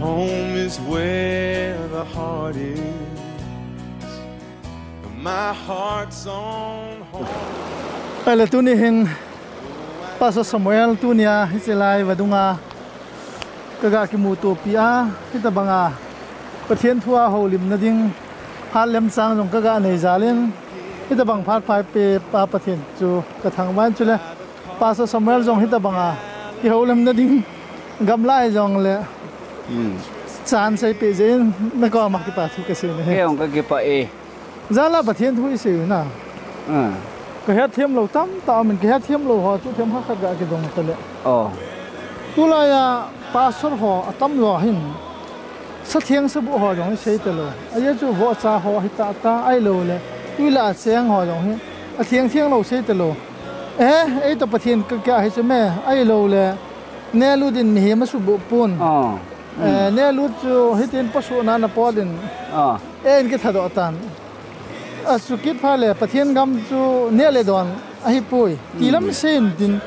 Home is where the heart is. My heart's on home. Ai là tu ni hin Pastor Samuel tu nia hiselai vadunga kaga ki mutu pia hita banga pathian thua holim na ding phat lem sang jong kaga nei zalin hita bang phat phai pe pa pathian chu ka thangwan chule Pastor Samuel jong hita banga ki holim na ding gamlai jong le chan sai pe jen na ko ma ki pa thu ka se ne he ong ka ki pa e zala pathian thu ise na cái hết thêm lầu tắm tạo mình cái hết thêm lầu họ chú thêm hết cả cái đồng tele tu lại à pastor họ tắm lo hin sát thiêng sát bộ họ giống xây tele ai chú vợ cha họ hita ta ai lầu le tu là sáng họ giống hin thiêng thiêng lầu xây tele ấy tập thiêng cái hay chứ mẹ ai lầu le nè lu din hi mà sụp bộ pun nè lu chú hết tiền pasu na po din cái thằng đó tan sukit phale pathian gam chu ne le don a hi pui tilam sen din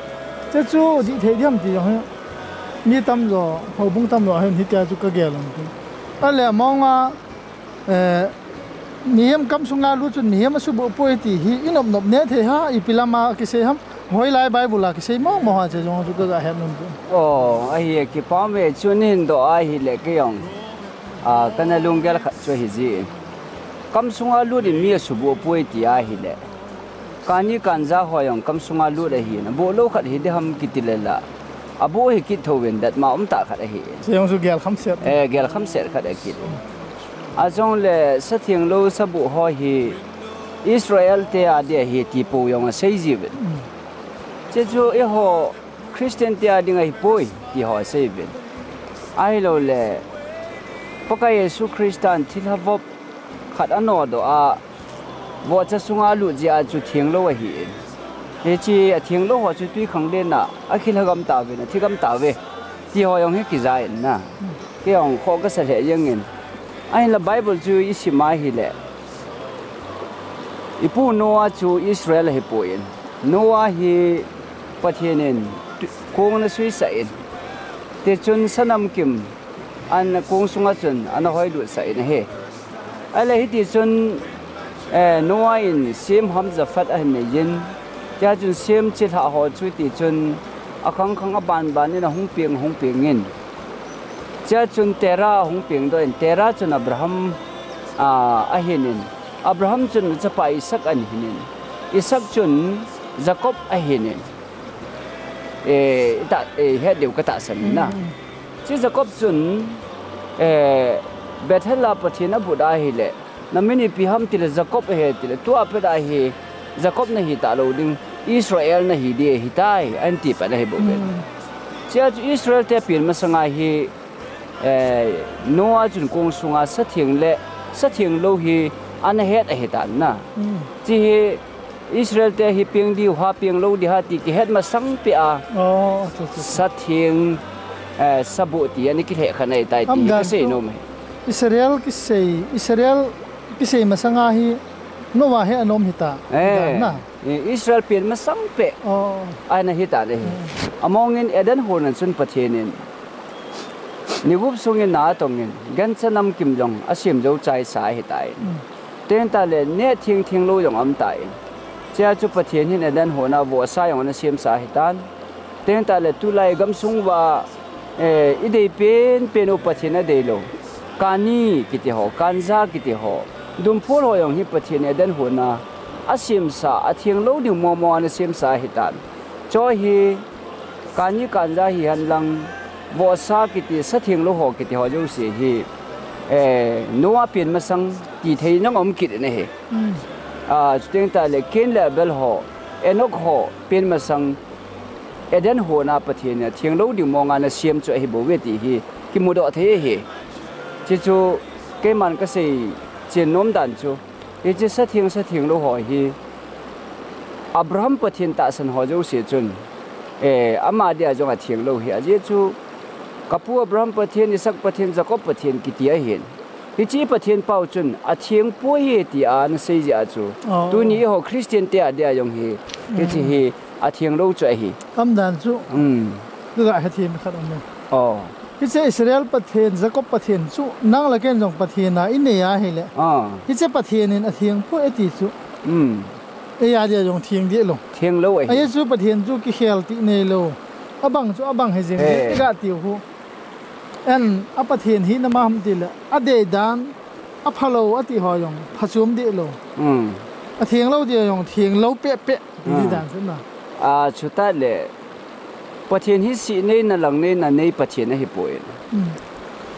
che chu di the diam ti ha mi tam zo ho bung tam lo hen hi ta chu ka gel a le monga niam kam sunga lu chu niam su bo pui ti hi inop nop ne the ha I pilama ki se ham hoi lai bible ki se mo ha che jong chu ka ga hem nun a hi ki pa me chu nin do a hi le ke yong kana lungel kha chu hi ji kam sunga lu di mi subu poi ti a hi le kani kanza hoyong kam sunga lu da hi na bo lo khat hi de ham kitilela abo hi kit thowen dat ma ta khat hi seong su gel kham set gel kham set khat ki a jong le sathiang lo sabu ho hi Israel te a de hi ti po yong a sei ji ve che jo e ho Christian te a ding ai poi ti ho sei ve ai lo le paka Yesu Christian thil havop khát ăn nọ đó vợ cha sunga lu ji chu thieng lo hi he chi thieng lo ho chu tui khang den na khil hagam ta ve na thigam ta ve ti ho yong he ki zai na ke ong kho ka sa le yang in ai la bible chu isima hi le ipu noa chu Israel he poin noa hi pathianin kong na sui sa in te chun sanam kim an kong sunga chun an hoi lu sa in he ai là hít chun noa in sim ham za fat a ne yin cha chun sim chit ha ho chu ti chun akhang khang ban ban ni na hung pieng in cha chun tera hung pieng do in tera chun Abraham a hinin Abraham chun cha pa Isaac an hinin Isaac chun Jacob a hinin he deu ka ta san na chi Jacob chun Bethela pathina buda hi le namini piham til Jacob he til tu apeda hi Jacob na hi ta lo ding Israel na hi de hi tai anti pa na hi bo ben chia chu Israel te pin ma sanga hi Noah chun kong sunga sathiang lo hi an het a hi ta na chi hi Israel te hi ping di ha ping lo di ha ti ki het ma sang pe a sathiang sabu ti ani ki he khanai tai ti ka se no me Israel ki sei masanga hi Noah he anom hita na Israel pin masang pe ai na hita le among in Eden honan sun pathianin niwup sungin na tongin gansanam kim jong asim jo chai sa hitai ten ta le ne thing lo jong am tai cha chu pathian hin Eden hona wo sa yong na sim sa hitan ten ta le tu lai gam sung wa idei pen o pathina de lo kani kiti ho kanza kiti ho dumpol ho yong hi pathian Eden hona asim sa athiang lo ding mo na sim sa hitan cho hi kani kanza hi han lang wo sa kiti sathiang lo ho kiti ho jo se hi Noah pin masang ti thei nang om kit ne he steng ta le ken level ho Enoch ho pin masang Eden ho na pathian thiang lo ding mo nga na sim chu hi bo we ti hi ki mu do the hi chi chu ke man ka sei chen nom dan chu e chi sathiang lo ho hi Abraham pathian ta san ho jo se chun ama dia jong a thiang lo hi a je chu kapu Abraham pathian Isaac pathian Jacob pathian ki tia hin hi chi pathian pau chun a thiang po ye ti an sei ja chu tu ni ho Christian te a dia jong hi ke chi hi a thiang lo chu hi am dan chu ga ha thim khat om cái chế Israel bắt thiên Jacob bắt thiên chú nang là cái dòng bắt thiên na in này hay lẽ cái chế bắt thiên nên thiên phụ ấy thì chú ấy à giờ dòng thiên đi luôn thiên lâu ấy chú bắt thiên chú cái hell tí này luôn abang hay gì cái gạt tiêu hu anh bắt thiên hi nam ham tí là để đan phalo tí họ dòng phatchom đi luôn thiên lâu thì dòng thiên lâu pe đi đan thế nào chú ta lệประเทศที่สี่นี่นั่นหลังนี่นั่นในประเทศนั้นให้ป่วย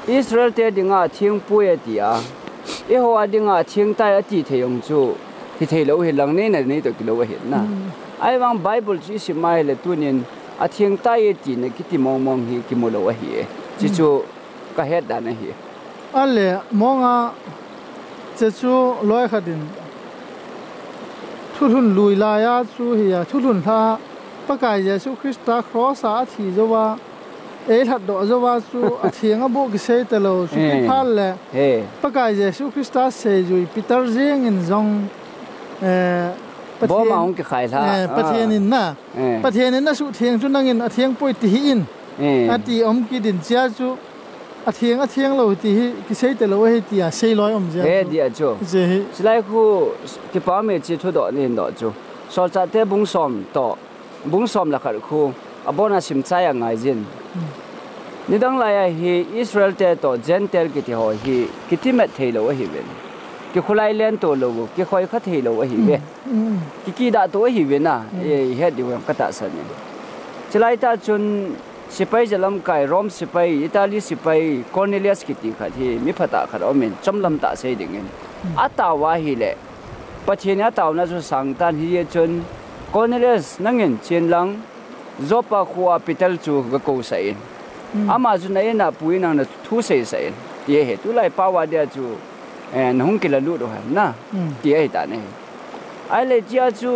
อิสราเอลเตะดิ่งอาเทียงป่วยดีอ่ะเอโฮอาดิ่งอาเทียงใต้อาทิตย์เที่ยงจู่ที่เที่ยวเห็นหลังนี่นั่นนี่ตัวกิโลเห็นนะไอ้บางไบเบิลที่สิมาเลยตัวนี้อาเทียงใต้อาทิตย์นี่คิดที่มองเห็นกิโมโลเห็นจิจู่ก็เห็นด้านนั้นเห็นอะไรมองอ่ะจิจู่ลอยขัดินทุนลุยลายจู่เหียทุนท่าปกายเยซูคริสต์ครอสอาทิจว่าหัดดอกจว่าสู้อาทิงอบุกเสยตลอดสุดท้ายเลยปกายเยซูคริสต์เสยจุยปีเตอร์เจียงอินจงบ่มาองค์ขายท่าประเทศนี้นะสุดเทียงสุดนั่งอินอาทิงป่วยตีอินอาทิอมกิดินเจ้าจู่อาทิงเราตีกิเสยตลอดให้ตีเสยลอยอมเจ้าดีอ่ะจู่สลายคู่ที่ป้าเมจิทุดอกนี่ดอกจู่สอดจัดเตะบุ้งซ้อมต่อบุ้งซ้อมละขัดคู่อบนาสิมใจยังไงจินนี่ดังไรฮีอิสราเอลเตะต่อเจนเตลกิที่หอยฮีกิที่เม็ดเทโลฮีเวนกิคุไลเลนตัวโลกิคอยขัดเทโลฮีเวนกิด่าตัวฮีเวนน่ะเฮ็ดดีกว่ากัตสันเนี่ยจะไล่ตาจนสิไปจะลำไก่โรมสิไปอิตาลีสิไปคอร์เนเลียสกิติขัดฮีมิพัตตาขัดอเมนจำลำตาเสียดิ่งเงินอัตตาวาฮีเล่ปัจเจเนียตาวน่าจะสังตันฮีจนคอร์เนเลียสนั่งเงินเชียนหลังจบปะขัวพิเตลจูก็กูใส่อามาจุนายน่ะปุยนังน่ะทุเสียใส่เดี๋ยวเหตุไล่ป้าวาเดียจูน้องกิลลูดด้วยนะเดี๋ยวเหตุนั้นไอ้เลยจ้าจู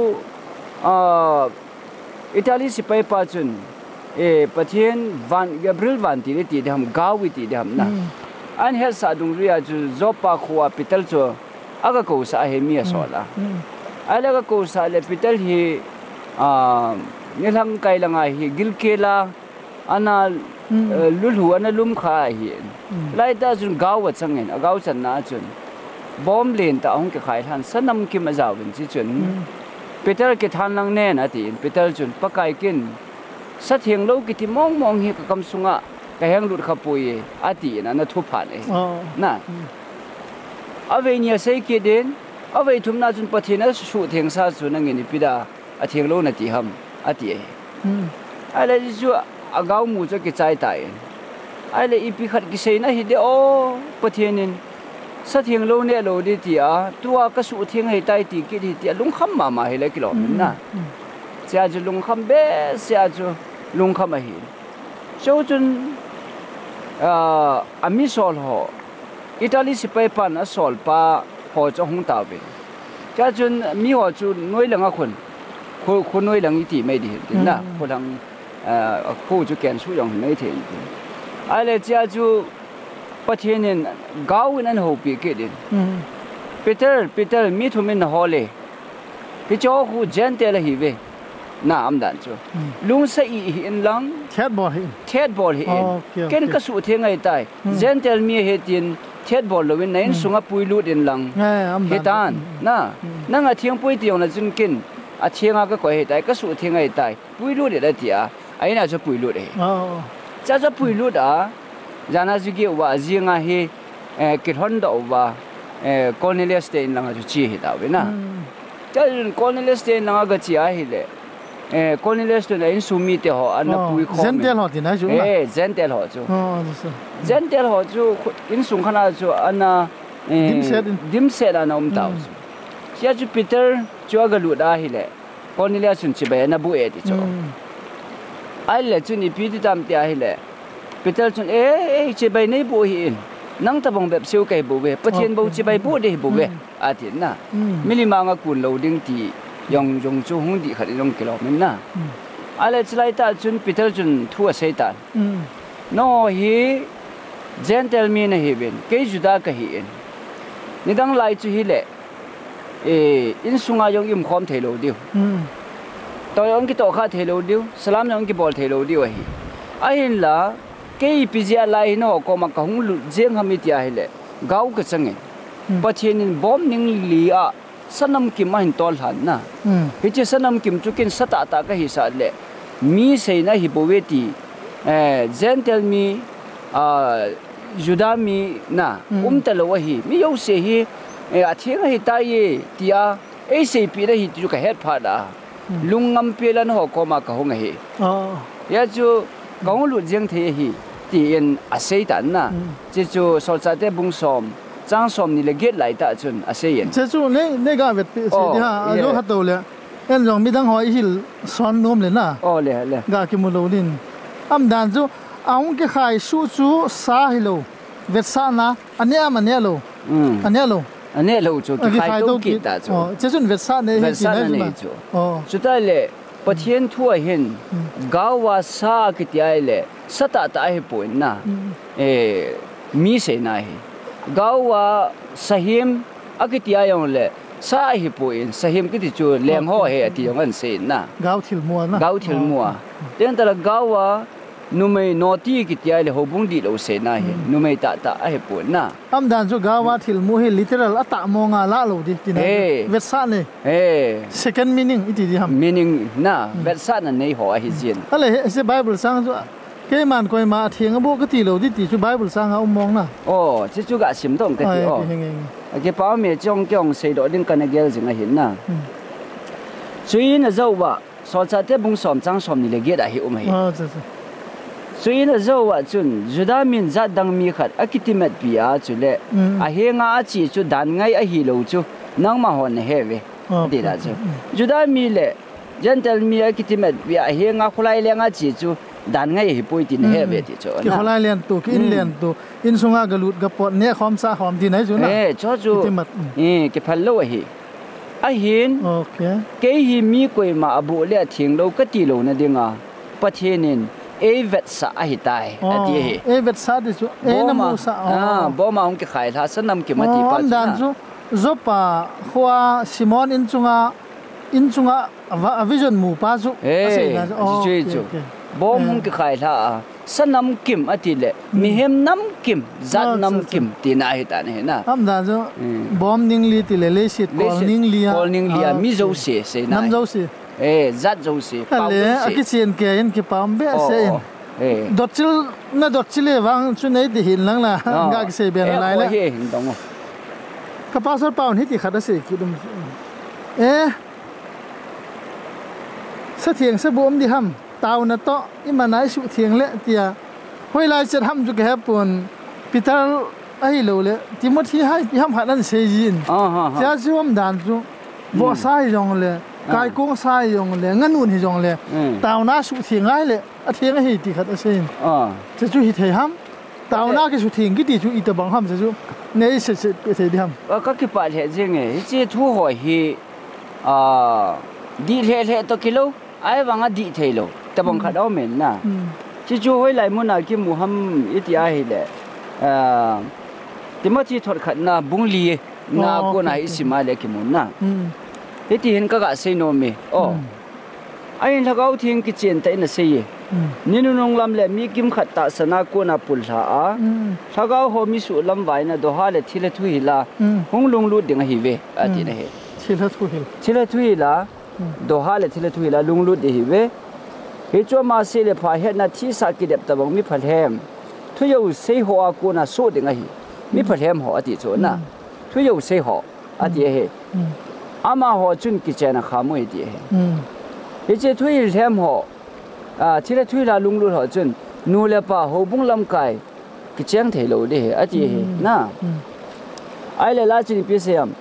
อิตาลีสิไปป้าจุนประเทศวันกับบริลวันที่ได้ตีเดียมกาวิตีเดียมนะอันเหตุสะดุงเรียจูจบปะขัวพิเตลจูอาก็กูใส่เหมียสอละไอ้เลยก็กูใส่เลยพิเตลฮีนี่ทั้งไกลละไงฮีกิลเคลาอันนั้นลุ่มหัวนั่นลุ่มขาฮีไล่ตาจุนก้าววัดสังเงินก้าวจันนาจุนบอมเลนตาองค์ขายทันสนามกิมาจาวินจิจุนปีเตอร์กิทันลังแน่นะทีปีเตอร์จุนปะไก่กินสัตย์เฮียงโลกิที่มองฮีกับคำสุงะกะเฮียงหลุดขับปุยอาทินั่นน่ะทุบผ่านน่ะเอาไว้เนี่ยใส่กิเดนเอาไว้ทุ่มนาจุนปะเทน่ะชูเทียงซาจุนนั่งเงินปีดาอาทิเฮียงโลน่ะตีหำอาทิอะไรจู่อากาศมูจะกิจใจตายอะไรอีพิขัดกิเซนะฮิเดโอประเทศนี้สัตย์เฮียงโลเนี่ยโลดีที่ตัวกระสุนเทียงให้ตายตีกิที่ที่ลุงคำมาให้เลยกิโลนะเสียจุลุงคำเบ้เสียจุลุงคำมาเห็นเจ้าจุนอามิสอลห่ออิตาลีสิไปปันสอลป้าห่อจะหงตาเบเจ้าจุนมีห่อจุนน้อยหลังคนน้อยหลังอีตีไม่ดีนะคนหลังคู่จะแกนสู้อย่างไม่ถึงอะไรจะจูประเทศนี้ก้าวนั้นหัวปีกินปีเตอร์มีทุ่มในฮอลเลยพี่เจ้าคู่เจนเตลฮีเวน่าอันดันจูลุงใส่หินหลังเท็ดบอลหินเกณฑ์กระสุนเทียงไงตายเจนเตลมีเหตุนเท็ดบอลเลยในสุงปุยลูดินหลังเหตุการณ์นั่งเทียงปุยเตียงนั่นจึงกินเทียงก็ก่อเหตุกระสุนเทียงไงตายปุยลูดินได้ที่ไอ้น่าจะปุยลุดจะปุยลุดจานาจุกี้ว่าจีงาเฮกิดฮันดอกว่าคอนเนเลสเตนลังจะชี้เหตุเอาไว้นะจะคอนเนเลสเตนลังก็ชี้ให้เลยคอนเนเลสเตนอินซูมิเตหออันนั้นปุยคอมเซนเตลหอที่ไหนจู่เซนเตลหอจู่เซนเตลหอจู่อินซูขนาดจู่อันนั้นดิมเซดอันนั้นตาวจู่เสียจู่ปีเตอร์จู่ก็ลุดได้เลยคอนเนเลสจู่ไปอันนั้นบุเอติจู่ไอ้เล่จุนี่พี่ที่ทำที่ไอ้เล่ปีเตอร์จุนจะไปไหนบุหินนั่งตะบงแบบเสียวไก่บุเวประเทศบุจะไปบุได้บุเวอาทิตย์น่ะมิลิมังกุลเราดิ้งที่ยองจูหงดีขัดยองกิโลเมตรน่ะไอ้เล่จะไล่ตาจุนปีเตอร์จุนทั่วเสียตันโน่ฮีเจนเทลมีนฮีเวนเกยจุดาก็ฮีนนี่ดังไล่จุฮีเล่อินสุงายองอิมความเทโลเดียวตัวองค์กิโตข้าเทโลดิวสลามองค์กิบอลเทโลดิวไอ้เห็นละ cái pizza lại nó có mà không riêng ham ít ai lệ gạo cái chẳng ấy bắt thiên nên bom những lìa sanam kim mà hình tol hẳn na cái chứ sanam kim chú kiến sát tạ cái hisa lệ mi say na hiboveti gentle mi Judami na talawahi mi yo se hi athiang hi ta ye tia ACP da hi ju ka het phada lungam pelan ho ko ma ka hong hi ya chu kong lu jeng the hi ti en asei tan na che chu so cha te bung som chang som ni le get lai ta chun asei en che chu ne ga vet pe se ha lo ha to le en jong mi dang ho hil son nom le na le ga ki mu lo din am dan chu ông cái khai su chú sa hello Việt sa na anh em anh hello chú cái khai đâu kỹ ta chú chứ chúng Việt sa này chú chú ta lệ bắt hiện thua hiện gạo và sa cái tiai lệ sa ta hay point na mi se na gạo và sahim cái tiai ông lệ sa hay point sahim cái chú lem ho hay thì ông anh se na gạo thil mua then ta là gạo và numei noti ki tiai le hobung di lo se na he numei ta ai pon na am dan chu gawa thil mu he literal ata monga la lo di tin vet sa ne second meaning iti di ham meaning na vet sa na nei ho hi jin ale se bible sang chu ke man koi ma thiang bo ka ti lo di ti chu bible sang a mong na chi chu ga sim dong ka ti ke pa me chong kyong se do ding kan gel jing a hin na chui na zo wa so cha te bung som chang som ni le ge da hi hi suy na zo wa chun juda min za dang mi khat akitimet pia chule a henga chi chu dan ngai a hi lo chu nang ma hon he ve de da chu juda mi le gentle mi akitimet pia a henga khulai lenga chi chu dan ngai hi poi tin he ve ti chu ki khulai len tu ki in len tu in sunga galut ga pot ne khom sa khom ti nai chu na cho chu ki phal lo hi a hin okay ke hi mi koi ma abu le thing lo ka ti lo na dinga pathenin vet sa hi tai ati vet sa de chu na mu sa bo ma ong ki khai tha sanam ki mati pa dan chu zopa khwa simon in chunga vision mu pa chu chu bo mong ki khai tha sanam kim ati le mi hem nam kim zat nam kim ti na hi ta ne na am dan chu bom ning li ti le sit kol ning lia mi zo se na nam zo se zat zo se pa le ki chen ke in ki pam be se dot chil wang chu nei de hin lang la ga ki se be la lai la ka pasar paun hi ti khada se ki dum sa thieng sa bom di ham tau na to i manai su thieng le tia hoi lai chet ham ju ke pun pitar ai lo le timothy hai pi ham hadan se jin cha chu am dan chu bo sai jong le kai kong sai jong le nganun hi jong le tau na su thieng ai le a thieng hi ti khat a sen cha chu hi thei ham tau na ke su thieng ki ti chu i ta bang ham cha chu nei se se pe thei di ham ka ki pa the jing e chi thu hoi hi di le to kilo ai wanga di thei lo ta bang khat au men na chi chu hoi lai mu na ki mu ham iti a hi le timothy thot khat na bung li na ko na isima le ki mun na iti hin ka ga sei no me ai lagau thing ki chen tai na sei ninu nong lam le mi kim khat ta sana ko na pul tha a lagau ho mi su lam vai na do ha le thile thu hi la hung lung lu ding hi ve ati na he thile thu hi la do ha le thile thu hi la lung lu de hi ve he cho ma se le pha he na thi sa ki dep ta bang mi phal hem thu yo sei ho a ko na so ding hi mi phal hem ho ati cho na thu yo sei ho ati he ama ho chun ki chena khamu ati he he che thu hi hem ho thile thu hi la lung lu ho chun nu le pa ho bung lam kai ki cheng thei lo de he ati he na ai le la chin pi se am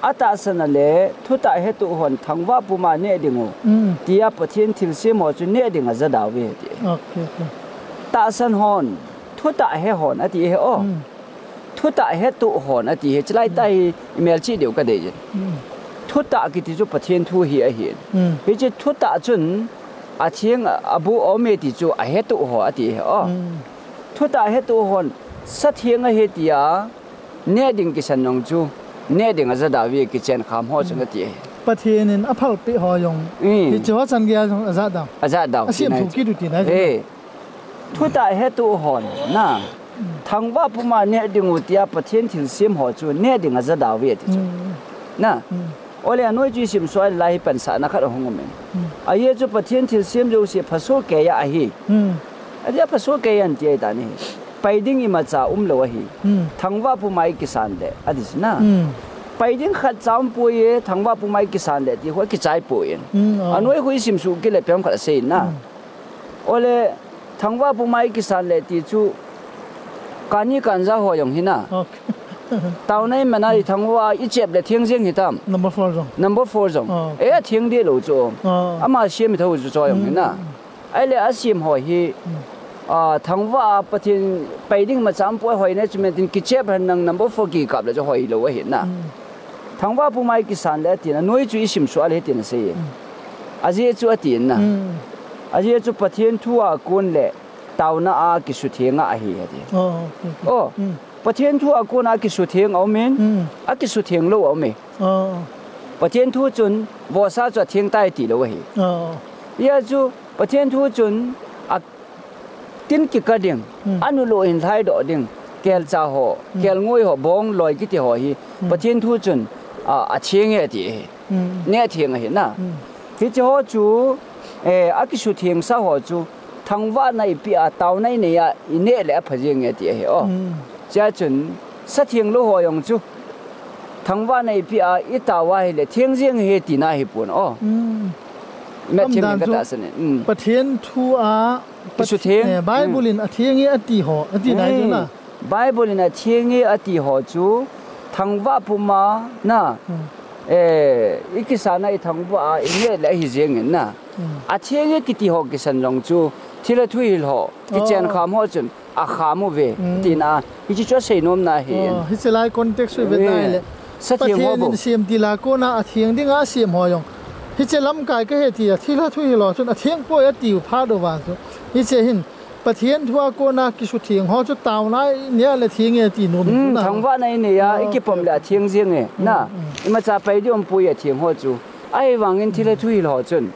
ata sana le thuta he tu hon thangwa puma ne dingo tia pathin thil se mo chu ne dinga za daw we ti okay ta san hon thuta he hon ati he o thuta he tu hon ati he chlai tai email chi deu ka de je thuta ki ti chu pathin thu hi a hi he che thuta chun a thieng abu o me ti chu a he tu ho ati he o thuta he tu hon sa thieng a he tia ne ding ki san nong chu ne ding za da wi ki chen kham ho chung ti pathin in aphal pi ho yong ti cho chan gya jong aza da asim thu ki du ti na thu tại hết tu hòn na thằng va puma nè đi ngủ tia bắt thiên thiên xiêm họ chú nè đi ngã ra đào việt na ole nói chú xiêm xoay lại bản sản na khát hông mình ai chú bắt thiên thiên xiêm chú xiêm phát số cái ya hi ai phát số cái anh chơi ta nè bây đinh im cha lo hi thằng va puma cái sản đấy ai na bây đinh khát chăm bùi thằng va puma cái sản đấy thì hoa cái trái bùi anh nói huy xiêm số cái lệ phèm khát say na ole thằng va puma cái sản đấy thì chú cái can ra hoa yong hina tao này mà nói thằng hoa ít chép để thiêng riêng hitam number 4 rồi ấy thiêng đi lâu rồi ama xiêm thâu rồi yong hina ấy là xiêm hoa hi thằng hoa bắt thiên bây đinh mà chăm bùi hoa này chúng mình cái chép hàng năng number 4 kỳ cặp là cho hoa lâu ấy na thằng hoa puma cái sản đấy thì nó nuôi chú xiêm xóa đấy thì nó sẽ aje chú tiền na aje chú bắt thiên thua con lệ tao na cái số thiêng hi hả bắt thiên thua con cái số thiêng ông mình cái số thiêng lâu ông mình bắt thiên thua chun vô sa cho thiêng tai tỷ lâu hi ya chú bắt thiên thua chun tin cái đình anh lo in thái độ đình kêu cha họ kêu ngồi họ bong loi cái thì họ hi bắt thiên thua chun thiêng cái thì nè thiêng hi na thì cho chú cái số thiêng sao họ chú thằng vợ này bị tàu này này nè lại phải riêng cái gì hết cha chuẩn sát thiêng lô họ dùng chú thằng vợ này bị ít tàu vay là thiêng riêng hết thì na hết buồn mẹ thiêng cái đó sẽ này bắt thiêng thu cái số thiêng Bible là thiêng cái gì họ gì này chứ na Bible là thiêng cái gì họ chú thằng vợ puma na cái sản này thằng vợ nè lại hết riêng na thiêng cái gì họ cái sản dùng chú thì là thui họ cái chuyện khám họ chun khám về thì na cái chuyện xây nôm na hi cái sẽ lại context về đây là sát thiêng họ bộ xiêm thì là cô na thiêng đi ngã xiêm họ dùng cái sẽ lắm cái thì là thui họ chun thiêng cô ấy tiêu phá đồ vào cái sẽ hình bắt thiêng thua cô na cái số thiêng họ chút tàu này nhớ là thiêng cái thì nôm thằng vợ này này cái phẩm là thiêng riêng ấy na mà cha bây giờ ông bùi thiêng họ chú ai vang in thì là thui họ chun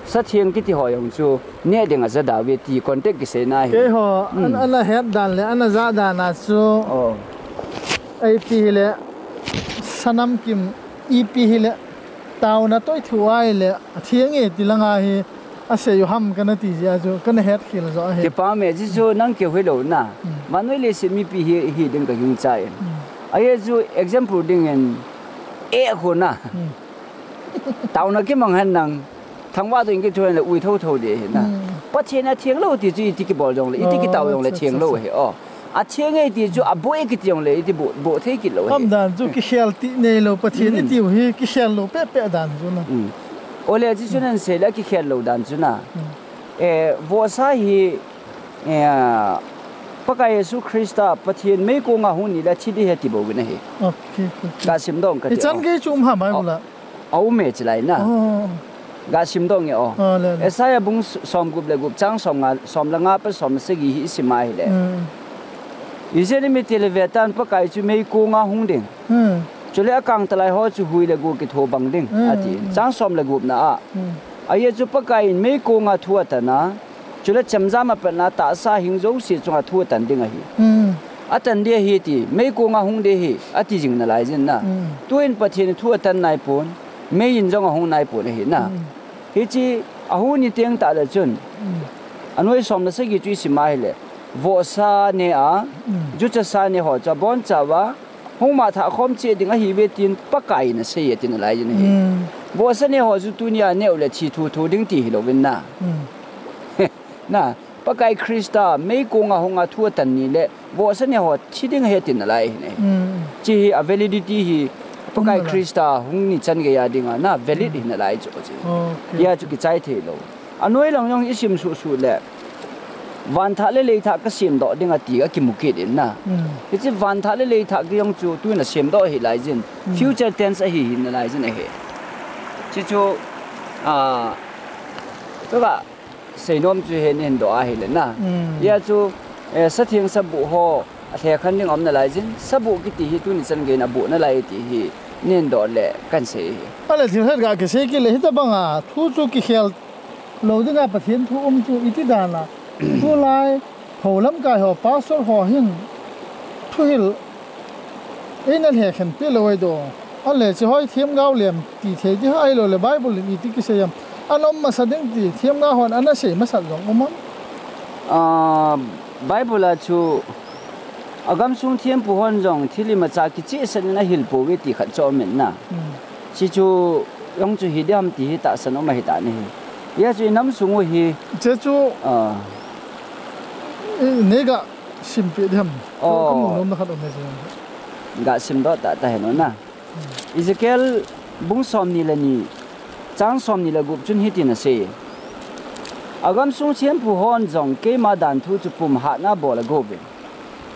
sát thiêng cái thì họ dùng chú nè để ngã ra đào việt thì còn tết cái gì này cái họ anh là hết đàn lệ anh là ra đàn là chú ai pi lệ sanam kim pi lệ tàu na tôi thua ai lệ thiêng ấy thì là ngay sẽ yêu ham cái này thì giờ chú cái này hết khi là rõ hết cái ba mẹ chỉ chú năng kiểu hơi lâu na mà nói là xem pi hi đừng có dùng trái ai chú example đừng en hồ na tàu na cái mang hành năng thằng vợ tôi cái chuyện là uy thâu thâu đấy na bắt thiên là thiêng lâu thì chú cái bảo dùng là cái tàu dùng là thiêng lâu hệ thiêng ấy thì chú bôi cái dùng là cái bộ thế cái lâu không đàn chú cái shell tí này lâu bắt thiên thì hi cái shell lâu bé đàn chú na ole chỉ cho nên sẽ là cái shell lâu đàn chú na vô sa hi bác Giêsu Christa bắt thiên mấy cô ngà hôn là chỉ đi hết thì bộ cái này cả sim đông cái chân cái chung hả mấy là ấu mẹ chỉ lại na gà sim đông nghe saya bung som gup le gup chang som la nga pa som se gi hi simai le izeni mi televetan pa kai chu mei ko nga hung ding chule akang talai ho chu hui le gu ki tho bang ding ati chang som le gup na ai chu pa kai mei ko nga thu ta na chule chamza ma pa na ta sa hing zo si chu nga thu tan ding a hi atan dia hi ti mei ko nga hung de hi ati jing na lai jin na tuin pa thin thu tan nai pon mei in jong hung nai pon hi na hi chi ahuni tiang ta la chun anoi som na se gi chui simai le vo sa ne ju cha sa ne ho cha bon cha wa hong ma tha khom che ding a hi be tin pa kai na se ye tin lai jin hi vo sa ne ho ju tu nia ne le chi thu ding ti hi lo win na na pa kai krista me ko nga honga thu tan ni le vo sa ne ho chi ding he tin lai ne chi a validity hi pa kai krista hung ni chan ge ya dinga na valid hin lai cho chi ya chu ki chai the lo anoi long yong isim su su le van tha le tha ka sim do dinga ti ga ki mukit in na chi van tha le tha ki yong chu tu na sim do hi lai jin future tense hi hin lai jin he chi chu ba sei nom chu he nen do a hi le na ya chu sa thiang sa bu ho the khan ning om na lai jin sa bu ki ti hi tu ni chan ge na bu na lai ti hi nen do le kan se ala thil het ga ke se ki le hita banga thu chu ki khel lo dinga pathian thu chu iti dana tu lai ho lam kai ho pastor ho hin thu hil ina he khen pe loi do ale che hoi thiam gao lem ti the ji ai lo le bible ni ti ki se yam anom ma sa ding ti thiam ga hon ana se ma sa jong om bible la chu agam sung thiam pu hon jong thili ma cha ki che san na hil po we ti khat cho men na chi chu yong chu hi diam ti ta san o ma hi ta ni ya chu nam sung wo hi che chu nega sim pe diam ko mo nom na khat om ne ga sim do ta ta he no na Ezekiel bung som ni la ni chang som ni la gup chun hi ti na se agam sung thiam pu hon jong ke ma dan thu chu pum ha na bo la go be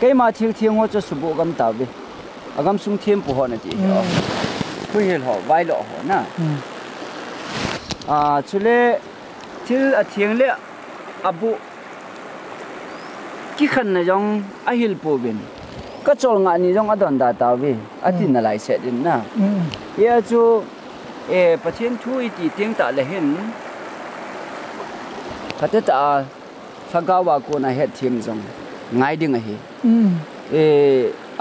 cái mà thiêu thiêu ngô cho sụp bộ gam tàu đi, gam sung thêm bộ họ này chị, quy hiền họ vai lọ họ na, chú lệ thiêu thiêng lệ, abu, cái khăn này trong ahil bộ bên, cái chỗ ngã này trong adon đã tàu đi, adin là lại sẽ đến na, giờ chú, bắt thiên thui thì tiếng ta là hin, phát tới ta, phát gạo vào cô này hết thiêm trong. Ngay đi ngay hi,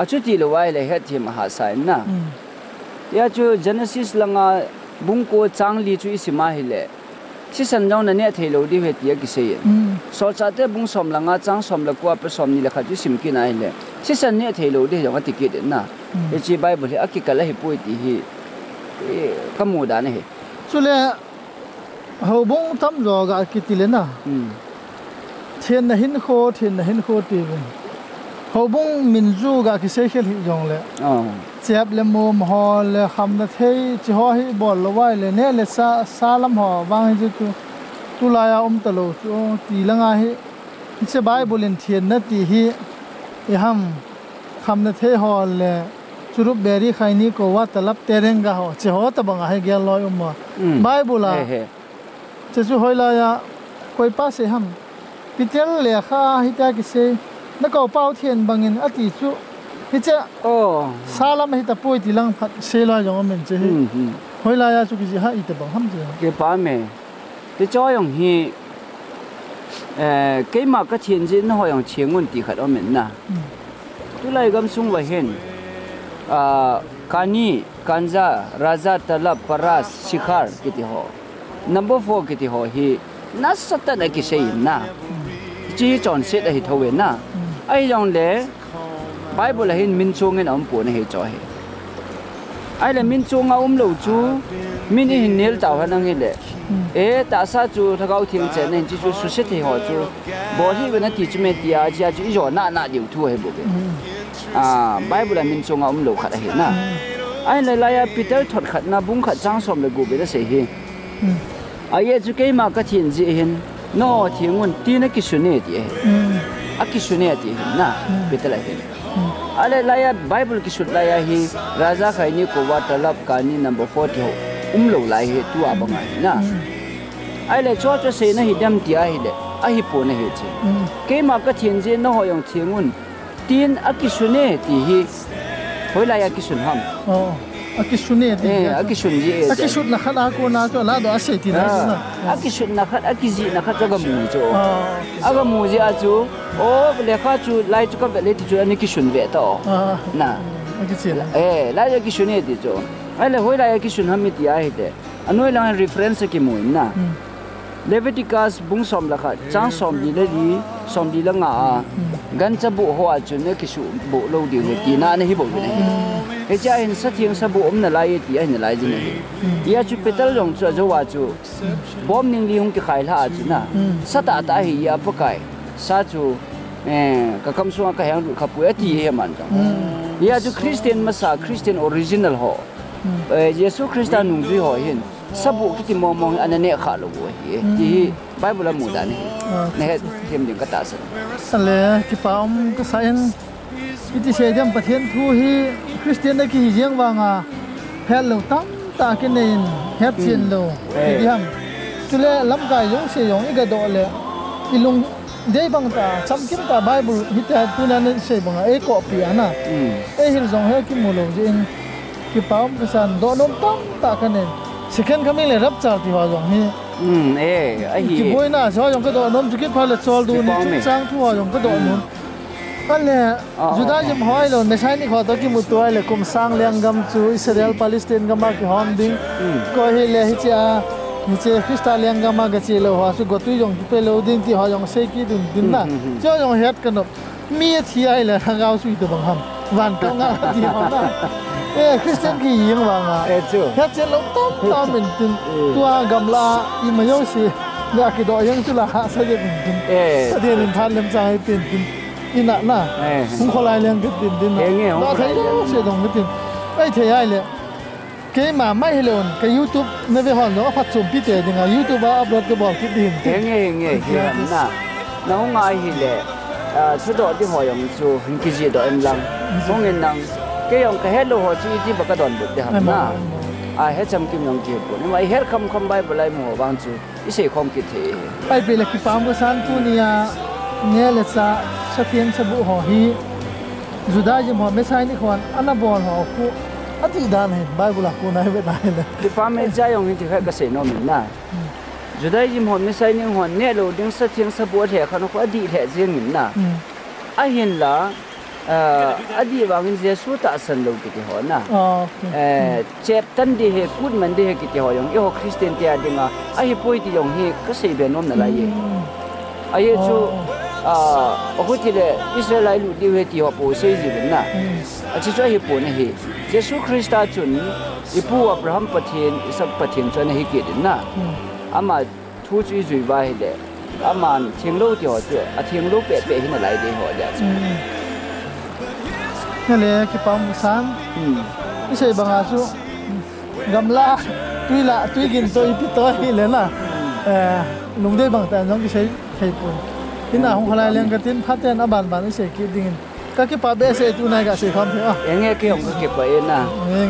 chú chỉ là vài lệ hết thì mà hạ sai na, ya chú Genesis là nga bung cô trang lý chú isi mà hi lệ, chỉ sản trong này thấy lâu đi hết tiệt cái gì, so chát thế bung som là nga trang som là qua, per som ni là khai chú sim kia này lệ, chỉ sản này thấy lâu đi giống cái tiệt đến na, cái chỉ Bible hi, aki cái là hi bui thì hi, cái mù đàn này hi, chú lệ hậu bung tâm rồi cái cái tiệt lên na. Thiên là hin khô tiền hậu bung mình du gà cái xe khét dùng lệ chép lên mồm họ lệ khăm là thấy chỉ họ hi bỏ lỡ vai lệ nè lệ xa lắm họ vang hết chứ tu lai talo tì lăng ai xe bài bồ lên thiên nè tì hi ham khăm là thấy họ lệ chú rút beri khai ni ko wa talap tereng ga ho chỉ họ tập bằng ai gel loi mà bài bồ là chỉ chú hỏi là coi pass ham pitei le kha hita ki se na ko pau thian bangin ati chu hi cha salam hita poi ti lang phat se la jong men che hoi la ya chu ki ha ite bang ham je ke pa me te cho yong hi ke ma ka thian jin ho yong chiang un ti khat o men na tu lai gam sung wa hen kani kanja raja talab paras shikhar kiti ho number 4 kiti ho hi na sata na ki se na chỉ chọn xét là thôi na, ai dòng lẽ Bible là hình min chuông cái ông bố này cho hết, ai là min chuông ông lâu chú, min hình nêu tàu hắn năng lẽ, tại sao chú thằng cao thiên chân nên chỉ chú xuất hiện thì họ chú, bỏ đi bên nó thì chú mấy tia chỉ chú ít rồi na điều thu hay bộ Bible là min chuông ông lâu khát hết na, ai là lại pitei thoát khát na bung khát trang som là gù bên đó sẽ hết, ai chú cái mà cái thiên gì hin no thiêng quân tin cái suy nghĩ gì, cái suy nghĩ gì na biết là gì, ale lại Bible cái suy lại hi raja khai ni ko wa talab kani number 40 lâu lại hi tu abang na, ai lại cho say na hi đam tia hi le, ai hi po na hi chứ, cái mà cái thiên gì no ho yong thiêng quân tin cái suy nghĩ gì hồi lại cái suy ham akisunet akisunet akisut na khana ko na to la do ase ti na akisut na khat akiji na khat ga mu jo aga mu ji a chu o le kha chu lai chu ka le ti chu ani kisun ve to na akisi la ya kisunet ti jo ai le hoi la ya kisun ham ti a hite anoi la reference ki mu na Leviticus bung som la kha chang som di le di som di la nga gan cha bu ho a chu ne kisu bu lo di ne ti na ne hi bo ne cái cha hình sát thiêng sa bộ na lai ti ai na lai jin ne ya chu petal long chu zo wa chu bom ning li hung ki khai la chu na sa ta ta hi ya pa kai sa chu ka kam su ka hang kha pu ti he man ta ya chu Christian ma sa Christian original ho Jesus Christian nung ji ho hin sa bu ki ti mo mo an ne kha lo wo hi ti Bible mu da ni ne thêm những cái ta sa le ki paum ka sa en iti se jam pathian thu hi Christian da ki jiang wanga hello tam ta ke nen het chin lo ti ham chule lam kai jong se yong iga do le ilung dei bang ta cham kim ta Bible hita tunan se bang e copy ana e hil jong he ki mulo jin ki paum ka san do nom tam ta ke nen second coming le rap chal ti wa jong hi ai hi ki boina so yong ka do nom chu ki phale chol du ni chu sang thu yong ka do nom ale juda jam hoi lo me sai ni kho to ki mu to ale kum sang leng gam chu Israel Palestine gam ki hom ding ko hi le hi cha ni che Krista leng gam ga che lo ha su go tu yong ki pe lo ding ti ha yong se ki din na cho yong het ka no mi thi ai le ha gao sui to bang ham van ka nga ti ha na Christian ki ying wa nga chu het che lo tam min tin tua gam la I ma yo si ga ki do yang chu la ha sa ye din sa de nin than lem chang tin ina na cũng khó lại liền cái tiền nó thấy nó sẽ đồng cái tiền ấy thì ai lệ cái mà mấy lần cái YouTube nó về hoàn nó phát chụp pitei thì ngay YouTube upload cái bảo cái tiền nghe na nó không ai hi lệ số độ thì họ dùng số hình cái gì đó em làm không nên năng cái ông cái hết luôn họ chỉ bắt cái đoàn được để làm na hết trăm kim đồng tiền của nhưng mà hết không bay vào lại mua vàng chú ý sẽ không kịp thế ai bị là cái phàm cái sản tu nia nghe là sa thiên sa bu ho hi Judaism ho mesai ni khon anabon ho ku ati dan he Bible ku nai ve nai le ki pame ja yong ni thai ka se no min na Judaism ho mesai ni ho ne lo ding sa thiên sa bu the khan ko adi the jing min na a hin la adi wangin Jesu ta san lo ki ho na chep tan di he kut man di he ki ho yong yo Christian ti adinga a hi poi ti yong hi ka se be nom na la ye a ye chu aku tidak Israel lu di heti ho po se ji bin na achi cho hi po ne hi Jesu Christa chun ipu Abraham pathin Isaac pathin chon hi ki din na ama thu chui zui ba hi de ama thenglou ti ho chu a thenglou pe pe hi na lai de ho ja nghe le ki pam san cái sei banga chu gamla tui gin tôi pi to hi le na lung de bang ta nong cái sei po ina hong khalai leng ka tin phaten aban ban se ki ding ka ki pa be se tu nai ga se kham the nghe cái ông cái kịp vậy na nghe